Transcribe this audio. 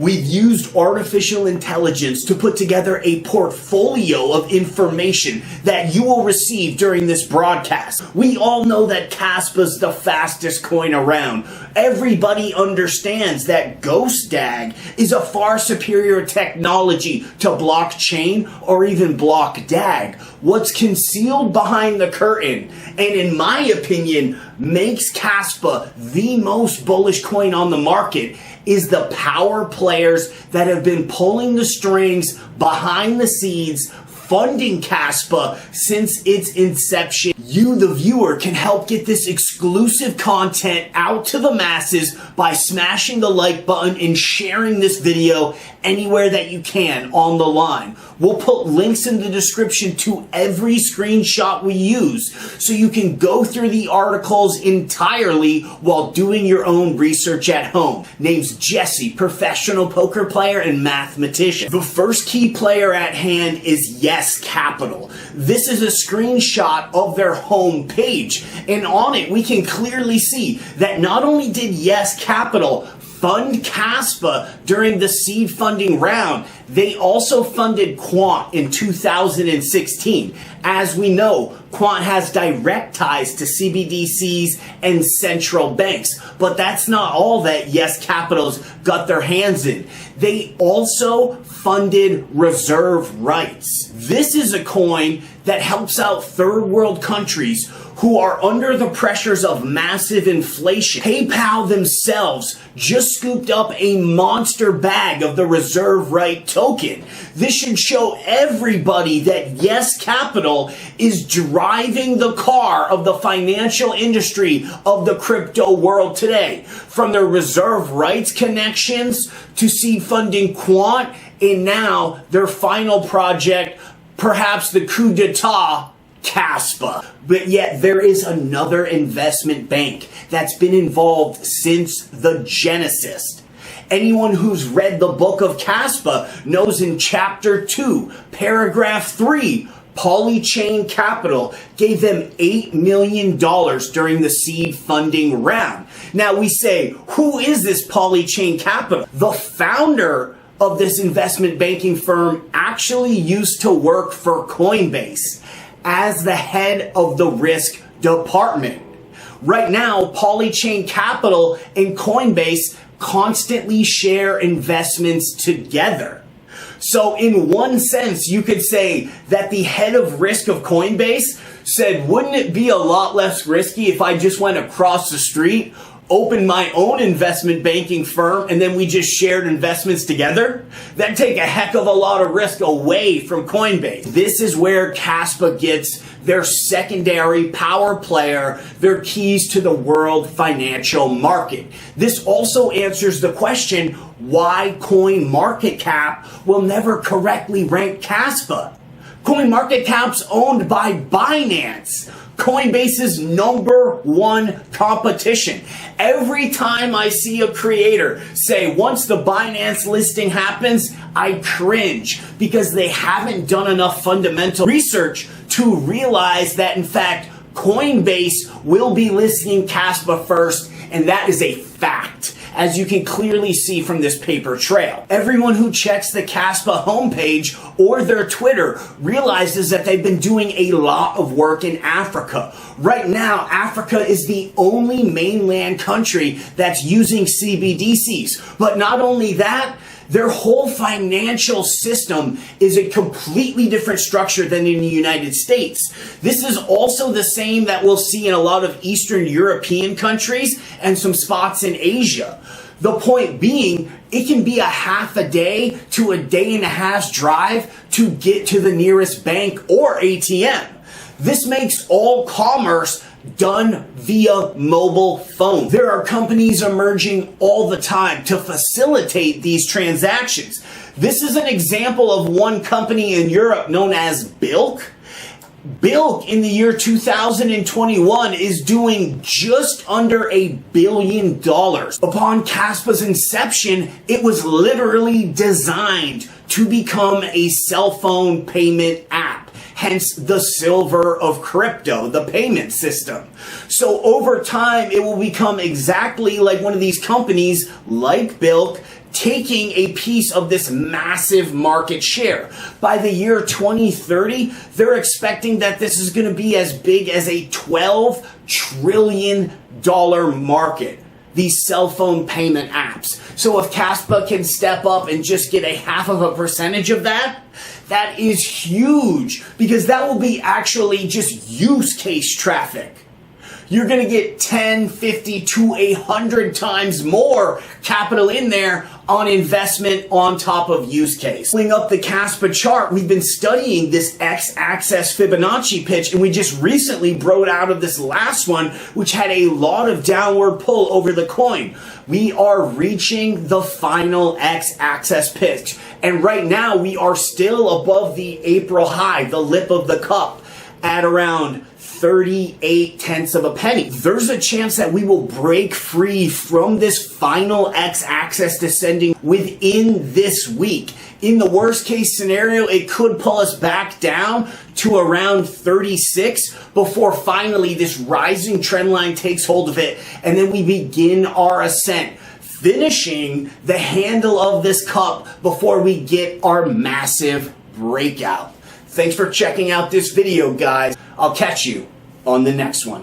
We've used artificial intelligence to put together a portfolio of information that you will receive during this broadcast. We all know that KASPA's the fastest coin around. Everybody understands that Ghost DAG is a far superior technology to blockchain or even block DAG. What's concealed behind the curtain, and in my opinion, makes KASPA the most bullish coin on the market, is the power players that have been pulling the strings behind the scenes, funding KASPA since its inception. You, the viewer, can help get this exclusive content out to the masses by smashing the like button and sharing this video anywhere that you can on the line. We'll put links in the description to every screenshot we use so you can go through the articles entirely while doing your own research at home. Name's Jesse, professional poker player and mathematician. The first key player at hand is Yes Capital. This is a screenshot of their home page, and on it we can clearly see that not only did Yes Capital fund KASPA during the seed funding round, they also funded Quant in 2016. As we know, Quant has direct ties to CBDCs and central banks, but that's not all that Yes Capital's got their hands in. They also funded Reserve Rights. This is a coin that helps out third world countries who are under the pressures of massive inflation. PayPal themselves just scooped up a monster bag of the Reserve Right token. This should show everybody that Yes Capital is driving the car of the financial industry of the crypto world today. From their Reserve Rights connections to seed funding Quant, and now their final project, perhaps the coup d'etat, KASPA. But yet there is another investment bank that's been involved since the genesis. Anyone who's read the book of KASPA knows in chapter 2, paragraph 3, Polychain Capital gave them $8 million during the seed funding round. Now we say, who is this Polychain Capital? The founder of this investment banking firm actually used to work for Coinbase as the head of the risk department. Right now, Polychain Capital and Coinbase constantly share investments together. So in one sense, you could say that the head of risk of Coinbase said, wouldn't it be a lot less risky if I just went across the street, opened my own investment banking firm, and then we just shared investments together? That'd take a heck of a lot of risk away from Coinbase. This is where KASPA gets their secondary power player, their keys to the world financial market. This also answers the question why CoinMarketCap will never correctly rank KASPA. CoinMarketCap's owned by Binance, Coinbase's #1 competition. Every time I see a creator say, once the Binance listing happens, I cringe because they haven't done enough fundamental research to realize that, in fact, Coinbase will be listing KASPA first, and that is a fact, as you can clearly see from this paper trail. Everyone who checks the KASPA homepage or their Twitter realizes that they've been doing a lot of work in Africa. Right now, Africa is the only mainland country that's using CBDCs. But not only that, their whole financial system is a completely different structure than in the United States. This is also the same that we'll see in a lot of Eastern European countries and some spots in Asia. The point being, it can be a half a day to a day and a half's drive to get to the nearest bank or ATM. This makes all commerce done via mobile phone. There are companies emerging all the time to facilitate these transactions. This is an example of one company in Europe known as Bilk. Bilk in the year 2021 is doing just under $1 billion. Upon KASPA's inception, it was literally designed to become a cell phone payment app. Hence the silver of crypto, the payment system. So over time, it will become exactly like one of these companies like Bilk taking a piece of this massive market share. By the year 2030, they're expecting that this is going to be as big as a $12 trillion market. These cell phone payment apps. So if KaspaPay can step up and just get a 0.5% of that, that is huge, because that will be actually just use case traffic. You're going to get 10, 50 to 100 times more capital in there on investment on top of use case. Pulling up the KaspaPay chart, we've been studying this X-axis Fibonacci pitch, and we just recently broke out of this last one, which had a lot of downward pull over the coin. We are reaching the final X-axis pitch, and right now we are still above the April high, the lip of the cup, at around 38 tenths of a penny. There's a chance that we will break free from this final X-axis descending within this week. In the worst case scenario, it could pull us back down to around 36 before finally this rising trend line takes hold of it, and then we begin our ascent, finishing the handle of this cup before we get our massive breakout. Thanks for checking out this video, guys. I'll catch you on the next one.